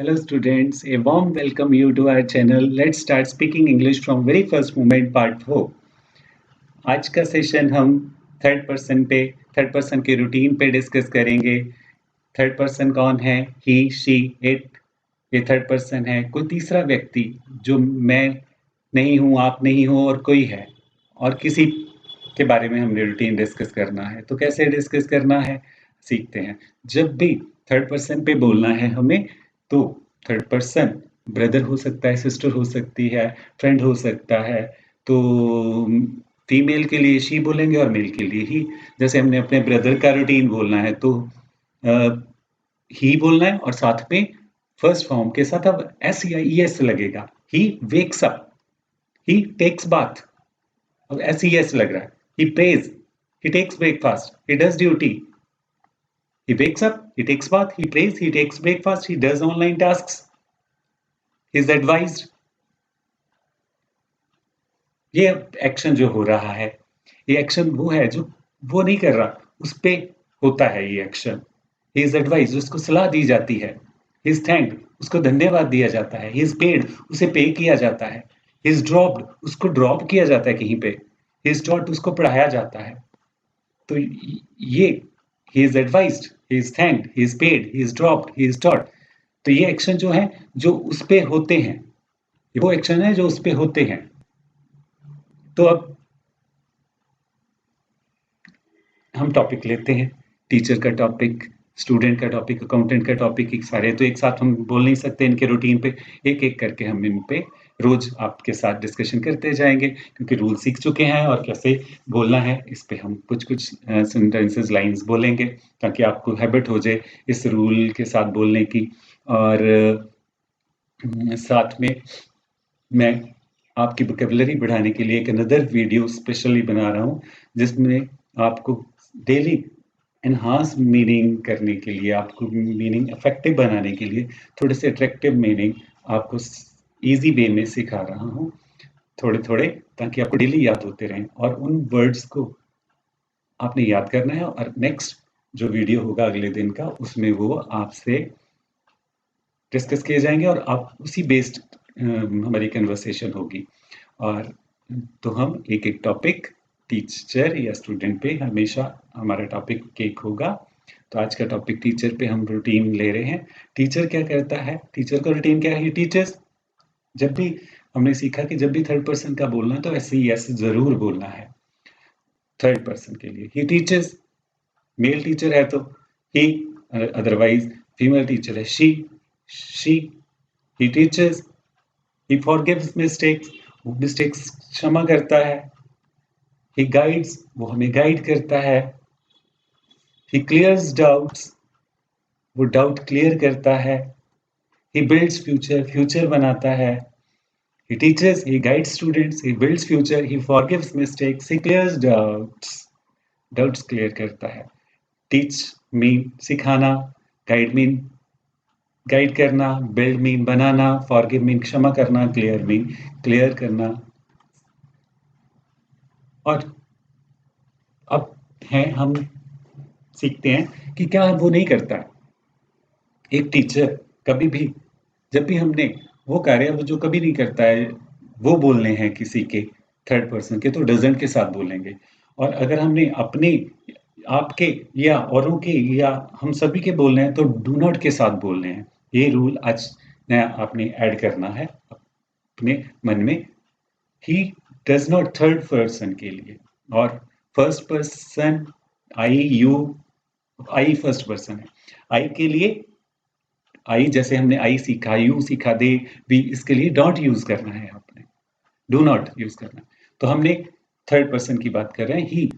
Hello students, a warm welcome you to our channel. Let's start speaking English from very first moment part 4. आज का session हम third person के routine पे discuss करेंगे। Third person कौन है? ही, she, it. ये थर्ड पर्सन है कोई तीसरा व्यक्ति जो मैं नहीं हूँ, आप नहीं हो और कोई है और किसी के बारे में हमने रूटीन डिस्कस करना है। तो कैसे डिस्कस करना है सीखते हैं। जब भी थर्ड पर्सन पे बोलना है हमें, तो थर्ड पर्सन ब्रदर हो सकता है, सिस्टर हो सकती है, फ्रेंड हो सकता है। तो फीमेल के लिए शी बोलेंगे और मेल के लिए ही। जैसे हमने अपने ब्रदर का रूटीन बोलना है तो ही बोलना है और साथ में फर्स्ट फॉर्म के साथ अब एस या ई एस लगेगा। He wakes up, he takes bath, अब एस ई एस लग रहा है। He prays, he takes breakfast, he does duty. He wakes up, he takes bath, he prays, he takes breakfast, he does online tasks. He is advised. ये action जो हो रहा है, ये एक्शन वो है जो वो नहीं कर रहा, उस पे होता है ये एक्शन। He is advised, उसको सलाह दी जाती है। He is thanked, उसको धन्यवाद दिया जाता है। He is paid, उसे पे किया जाता है। He is dropped, उसको ड्रॉप किया जाता है कहीं पे। He is taught, उसको पढ़ाया जाता है। तो ये he is advised, he is thanked, he is paid, he is dropped, he is taught। तो ये एक्शन जो है जो उस पे होते हैं, वो एक्शन है जो उस पे होते हैं। तो अब हम टॉपिक लेते हैं। टीचर का टॉपिक, स्टूडेंट का टॉपिक, अकाउंटेंट का टॉपिक, एक सारे तो एक साथ हम बोल नहीं सकते इनके रूटीन पे। एक एक करके हम इन पे रोज आपके साथ डिस्कशन करते जाएंगे क्योंकि रूल सीख चुके हैं और कैसे बोलना है इस पे हम कुछ कुछ सेंटेंसेस लाइंस बोलेंगे ताकि आपको हैबिट हो जाए इस रूल के साथ बोलने की। और साथ में मैं आपकी वोकैबुलरी बढ़ाने के लिए एक अनदर वीडियो स्पेशली बना रहा हूँ जिसमें आपको डेली एनहांस मीनिंग करने के लिए, आपको मीनिंग इफेक्टिव बनाने के लिए थोड़े से अट्रैक्टिव मीनिंग आपको इजी वे में सिखा रहा हूँ थोड़े थोड़े, ताकि आपको डेली याद होते रहें और उन वर्ड्स को आपने याद करना है। और नेक्स्ट जो वीडियो होगा अगले दिन का, उसमें वो आपसे डिस्कस किए जाएंगे और आप उसी बेस्ड हमारी कन्वर्सेशन होगी। और तो हम एक एक टॉपिक टीचर या स्टूडेंट पे हमेशा हमारा टॉपिक एक होगा। तो आज का टॉपिक टीचर पे हम रूटीन ले रहे हैं। टीचर क्या करता है, टीचर का रूटीन क्या है? टीचर्स, जब भी हमने सीखा कि जब भी थर्ड पर्सन का बोलना है तो ऐसे ही ऐसे जरूर बोलना है थर्ड पर्सन के लिए। ही टीचर्स, मेल टीचर है तो ही, अदरवाइज फीमेल टीचर है she. He teaches, he forgives mistakes, वो मिस्टेक्स क्षमा करता है। ही गाइड्स, वो हमें गाइड करता है। ही क्लियर्स डाउट्स, वो डाउट क्लियर करता है। ही बिल्ड्स फ्यूचर, फ्यूचर बनाता है। He teaches, he guides students, he builds future, he forgives mistakes, he clears doubts, doubts clear करता है। टीच मीन सिखाना, गाइड मीन गाइड करना, बिल्ड मीन बनाना, फॉरगिव मीन क्षमा करना, क्लियर मीन क्लियर करना। और अब हैं हम सीखते हैं कि क्या वो नहीं करता। एक टीचर कभी भी, जब भी हमने वो कार्य वो जो कभी नहीं करता है, वो बोलने हैं किसी के थर्ड पर्सन के, तो डजंट के साथ बोलेंगे। और अगर हमने अपने आपके या औरों के या हम सभी के बोलने हैं तो डू नॉट के साथ बोलने हैं। ये रूल आज नया आपने ऐड करना है अपने मन में। ही डज नॉट, थर्ड पर्सन के लिए। और first person I, you, I first person है। आई के लिए, आई जैसे हमने आई सीखा, यू सीखा, दे, भी, इसके लिए डोंट यूज करना है आपने, डू नॉट यूज करना है। तो हमने थर्ड पर्सन की बात कर रहे हैं। ही,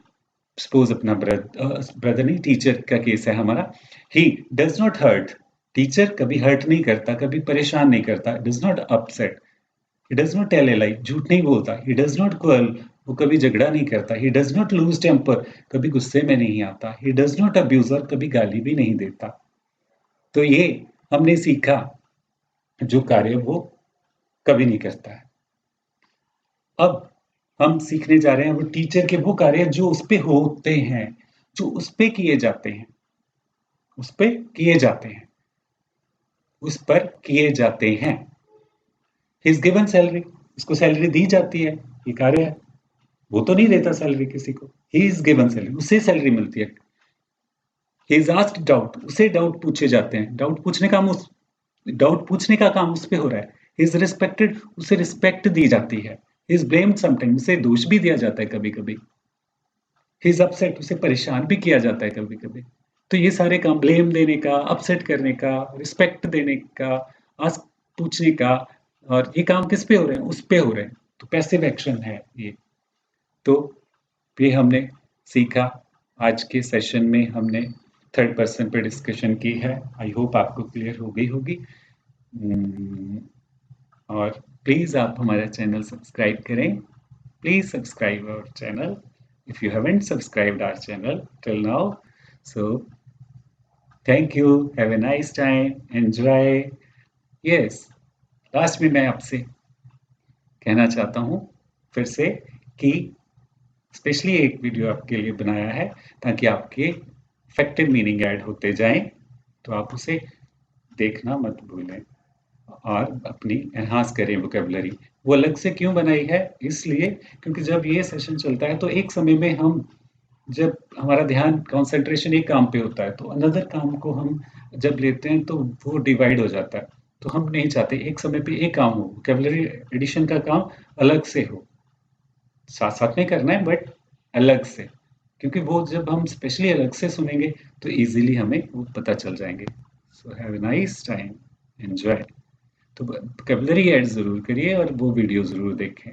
सपोज अपना ब्रदर नहीं, टीचर का केस है हमारा। He does not hurt, teacher कभी हर्ट नहीं करता, कभी परेशान नहीं करता। Does not upset, he does not tell a lie, झूठ नहीं बोलता। ही डज नॉट क्वेल, वो कभी झगड़ा नहीं करता। He does not lose temper, कभी गुस्से में नहीं आता। ही डज नॉट अब्यूजर, कभी गाली भी नहीं देता। तो ये हमने सीखा जो कार्य वो कभी नहीं करता है। अब हम सीखने जा रहे हैं वो टीचर के वो कार्य जो उस पे होते हैं, जो उस पे किए जाते हैं, उस पे किए जाते हैं। उस पर किए जाते हैं। ही इज गिवन सैलरी, उसको सैलरी दी जाती है, ये कार्य है। वो तो नहीं देता सैलरी किसी को, ही इज गिवन सैलरी, उससे सैलरी मिलती है। ही इज आस्क्ड डाउट, उसे डाउट पूछे जाते हैं, डाउट पूछने का काम उस पे हो रहा है। ही इज रिस्पेक्टेड, उसे रिस्पेक्ट दी जाती है। ही इज ब्लेम्ड समटाइम, उसे दोष भी दिया जाता है कभी कभी। ही इज अपसेट, उसे परेशान भी किया जाता है कभी कभी। तो ये सारे काम, ब्लेम देने का, अपसेट करने का, रिस्पेक्ट देने का, आस्क पूछने का, और ये काम किस पे हो रहे हैं, उस पे हो रहे हैं। तो पैसिव एक्शन है ये। तो ये हमने सीखा। आज के सेशन में हमने थर्ड पर्सन पे डिस्कशन की है। आई होप आपको क्लियर हो गई होगी। और प्लीज़ आप हमारा चैनल सब्सक्राइब करें। Please subscribe our channel if you haven't subscribed our channel till now. So thank you, have a nice time, enjoy. Yes, last में मैं आपसे कहना चाहता हूँ फिर से कि स्पेशली एक वीडियो आपके लिए बनाया है ताकि आपके इफेक्टिव मीनिंग ऐड होते जाएं, तो आप उसे देखना मत भूलें और अपनी एनहांस करें वोकेबलरी। वो अलग से क्यों बनाई है, इसलिए क्योंकि जब ये सेशन चलता है तो एक समय में हम, जब हमारा ध्यान कंसंट्रेशन एक काम पे होता है तो अनदर काम को हम जब लेते हैं तो वो डिवाइड हो जाता है। तो हम नहीं चाहते एक समय पे एक काम हो, वोकेबलरी एडिशन का काम अलग से हो, साथ साथ में करना है बट अलग से, क्योंकि वो जब हम स्पेशली अलग से सुनेंगे तो इजीली हमें वो पता चल जाएंगे। So have a nice time, enjoy. तो वोकेबलरी ऐड ज़रूर करिए और वो वीडियो ज़रूर देखें।